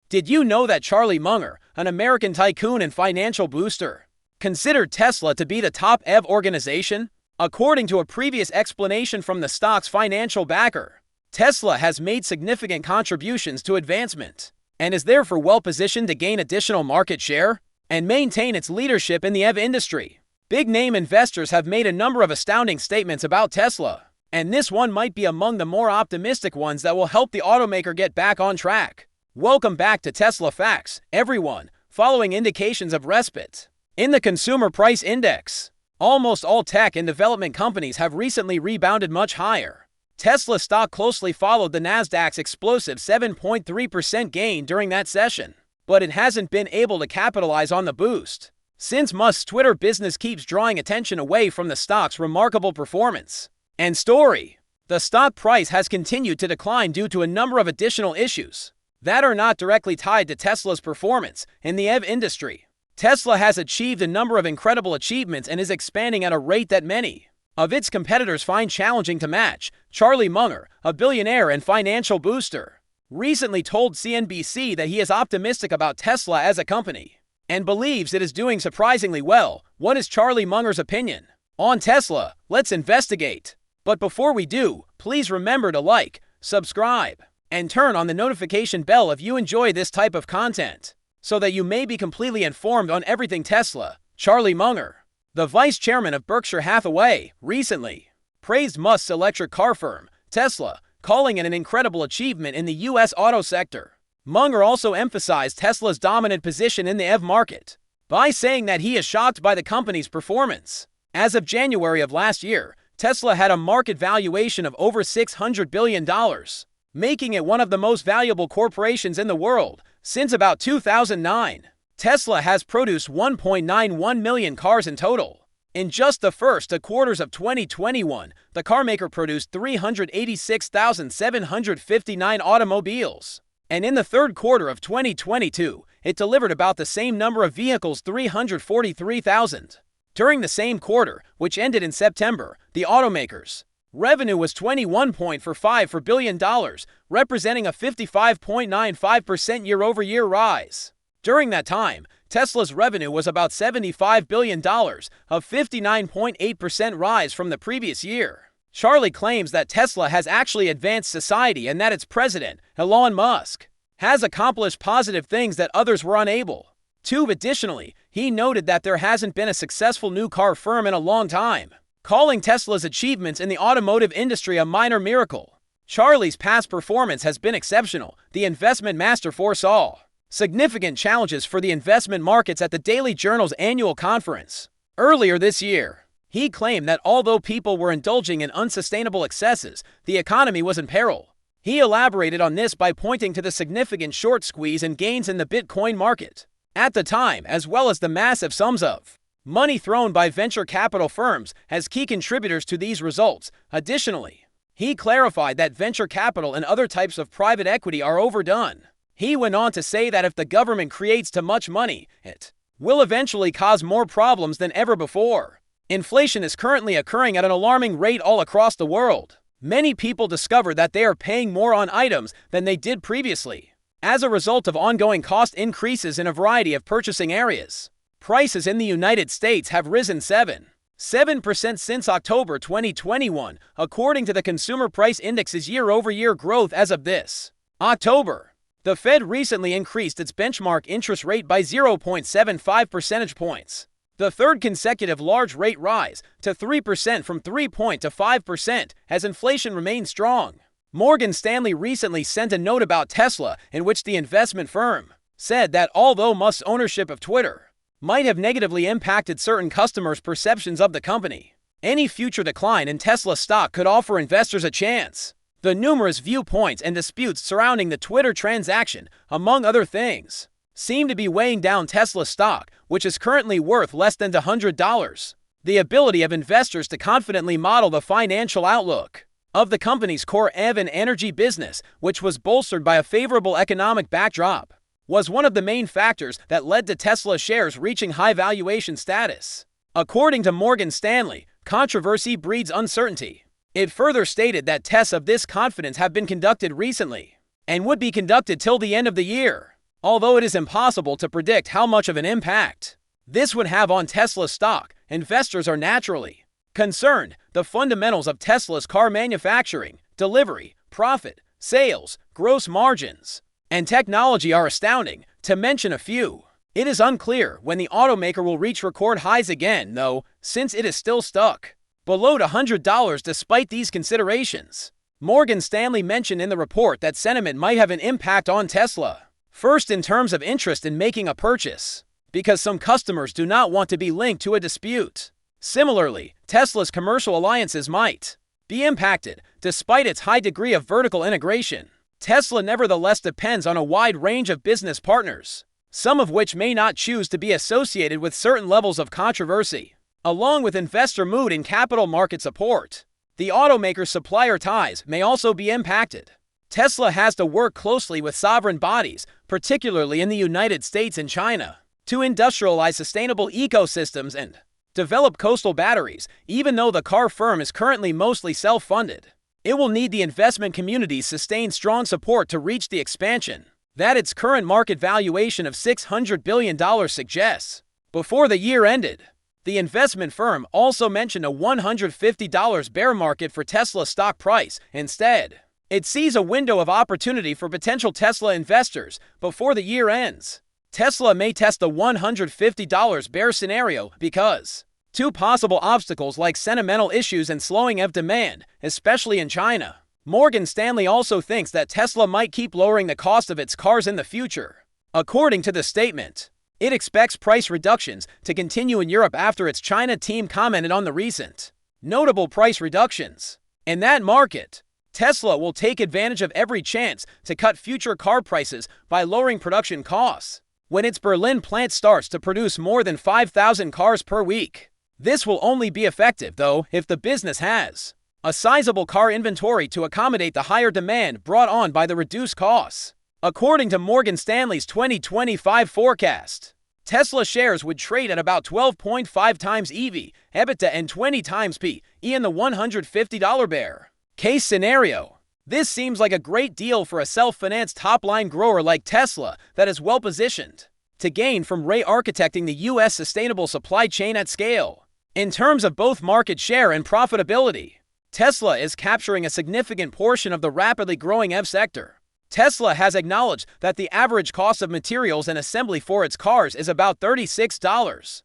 Did you know that Charlie Munger, an American tycoon and financial booster, considered Tesla to be the top EV organization? According to a previous explanation from the stock's financial backer, Tesla has made significant contributions to advancement and is therefore well-positioned to gain additional market share and maintain its leadership in the EV industry. Big-name investors have made a number of astounding statements about Tesla, and this one might be among the more optimistic ones that will help the automaker get back on track. Welcome back to Tesla Facts, everyone, following indications of respite. In the Consumer Price Index, almost all tech and development companies have recently rebounded much higher. Tesla stock closely followed the Nasdaq's explosive 7.3% gain during that session, but it hasn't been able to capitalize on the boost, since Musk's Twitter business keeps drawing attention away from the stock's remarkable performance and story. The stock price has continued to decline due to a number of additional issues that are not directly tied to Tesla's performance in the EV industry. Tesla has achieved a number of incredible achievements and is expanding at a rate that many of its competitors find challenging to match. Charlie Munger, a billionaire and financial booster, recently told CNBC that he is optimistic about Tesla as a company and believes it is doing surprisingly well. What is Charlie Munger's opinion on Tesla? Let's investigate. But before we do, please remember to like, subscribe, and turn on the notification bell if you enjoy this type of content, so that you may be completely informed on everything Tesla. Charlie Munger, the vice chairman of Berkshire Hathaway, recently praised Musk's electric car firm, Tesla, calling it an incredible achievement in the U.S. auto sector. Munger also emphasized Tesla's dominant position in the EV market by saying that he is shocked by the company's performance. As of January of last year, Tesla had a market valuation of over $600 billion, making it one of the most valuable corporations in the world since about 2009. Tesla has produced 1.91 million cars in total. In just the first 2 quarters of 2021, the carmaker produced 386,759 automobiles. And in the third quarter of 2022, it delivered about the same number of vehicles, 343,000. During the same quarter, which ended in September, the automaker's revenue was $21.45 billion, representing a 55.95% year-over-year rise. During that time, Tesla's revenue was about $75 billion, a 59.8% rise from the previous year. Charlie claims that Tesla has actually advanced society and that its president, Elon Musk, has accomplished positive things that others were unable to. Additionally, he noted that there hasn't been a successful new car firm in a long time, calling Tesla's achievements in the automotive industry a minor miracle. Charlie's past performance has been exceptional. The investment master foresaw significant challenges for the investment markets at the Daily Journal's annual conference earlier this year. He claimed that although people were indulging in unsustainable excesses, the economy was in peril. He elaborated on this by pointing to the significant short squeeze and gains in the Bitcoin market at the time, as well as the massive sums of money thrown by venture capital firms as key contributors to these results. Additionally, he clarified that venture capital and other types of private equity are overdone. He went on to say that if the government creates too much money, it will eventually cause more problems than ever before. Inflation is currently occurring at an alarming rate all across the world. Many people discover that they are paying more on items than they did previously as a result of ongoing cost increases in a variety of purchasing areas. Prices in the United States have risen 7% since October 2021, according to the Consumer Price Index's year-over-year growth as of this October. The Fed recently increased its benchmark interest rate by 0.75 percentage points, the third consecutive large rate rise, to 3% from 3.25% as inflation remains strong. Morgan Stanley recently sent a note about Tesla in which the investment firm said that although Musk's ownership of Twitter might have negatively impacted certain customers' perceptions of the company, any future decline in Tesla stock could offer investors a chance. The numerous viewpoints and disputes surrounding the Twitter transaction, among other things, seem to be weighing down Tesla stock, which is currently worth less than $100. The ability of investors to confidently model the financial outlook of the company's core EV and energy business, which was bolstered by a favorable economic backdrop, was one of the main factors that led to Tesla shares reaching high valuation status. According to Morgan Stanley, controversy breeds uncertainty. It further stated that tests of this confidence have been conducted recently and would be conducted till the end of the year. although it is impossible to predict how much of an impact this would have on Tesla's stock. Investors are naturally concerned. The fundamentals of Tesla's car manufacturing, delivery, profit, sales, gross margins, and technology are astounding, to mention a few. It is unclear when the automaker will reach record highs again, though, since it is still stuck below $100 despite these considerations. Morgan Stanley mentioned in the report that sentiment might have an impact on Tesla. First, in terms of interest in making a purchase, because some customers do not want to be linked to a dispute. Similarly, Tesla's commercial alliances might be impacted. Despite its high degree of vertical integration, Tesla nevertheless depends on a wide range of business partners, some of which may not choose to be associated with certain levels of controversy. Along with investor mood and capital market support, the automaker's supplier ties may also be impacted. Tesla has to work closely with sovereign bodies, particularly in the United States and China, to industrialize sustainable ecosystems and develop coastal batteries. Even though the car firm is currently mostly self-funded, it will need the investment community's sustained strong support to reach the expansion that its current market valuation of $600 billion suggests. Before the year ended, the investment firm also mentioned a $150 bear market for Tesla's stock price. Instead, it sees a window of opportunity for potential Tesla investors before the year ends. Tesla may test the $150 bear scenario because two possible obstacles like sentimental issues and slowing of demand, especially in China. Morgan Stanley also thinks that Tesla might keep lowering the cost of its cars in the future. According to the statement, it expects price reductions to continue in Europe after its China team commented on the recent notable price reductions in that market. Tesla will take advantage of every chance to cut future car prices by lowering production costs when its Berlin plant starts to produce more than 5,000 cars per week. This will only be effective, though, if the business has a sizable car inventory to accommodate the higher demand brought on by the reduced costs. According to Morgan Stanley's 2025 forecast, Tesla shares would trade at about 12.5 times EV, EBITDA and 20 times PE in the $150 bear case scenario. This seems like a great deal for a self-financed top-line grower like Tesla that is well-positioned to gain from re-architecting the U.S. sustainable supply chain at scale. In terms of both market share and profitability, Tesla is capturing a significant portion of the rapidly growing EV sector. Tesla has acknowledged that the average cost of materials and assembly for its cars is about $36.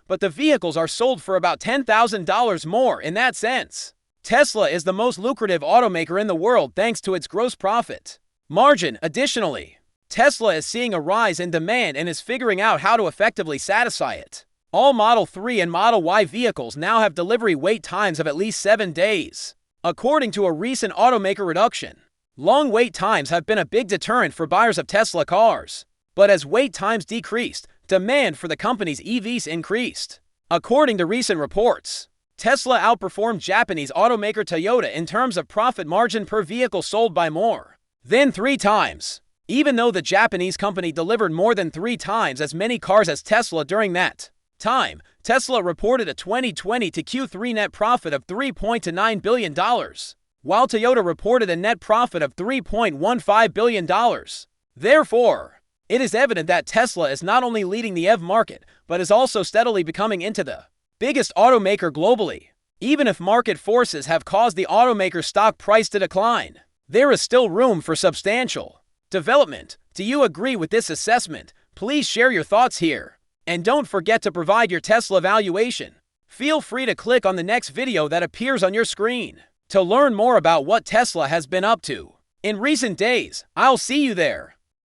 But the vehicles are sold for about $10,000 more. In that sense, Tesla is the most lucrative automaker in the world thanks to its gross profit margin. Additionally, Tesla is seeing a rise in demand and is figuring out how to effectively satisfy it. All Model 3 and Model Y vehicles now have delivery wait times of at least 7 days. According to a recent automaker reduction, long wait times have been a big deterrent for buyers of Tesla cars. But as wait times decreased, demand for the company's EVs increased. According to recent reports, Tesla outperformed Japanese automaker Toyota in terms of profit margin per vehicle sold by more than 3 times. Even though the Japanese company delivered more than 3 times as many cars as Tesla during that time, Tesla reported a 2020 to Q3 net profit of $3.9 billion, while Toyota reported a net profit of $3.15 billion. Therefore, it is evident that Tesla is not only leading the EV market, but is also steadily becoming into the biggest automaker globally. Even if market forces have caused the automaker's stock price to decline, there is still room for substantial development. Do you agree with this assessment? Please share your thoughts here. And don't forget to provide your Tesla valuation. Feel free to click on the next video that appears on your screen to learn more about what Tesla has been up to in recent days. I'll see you there.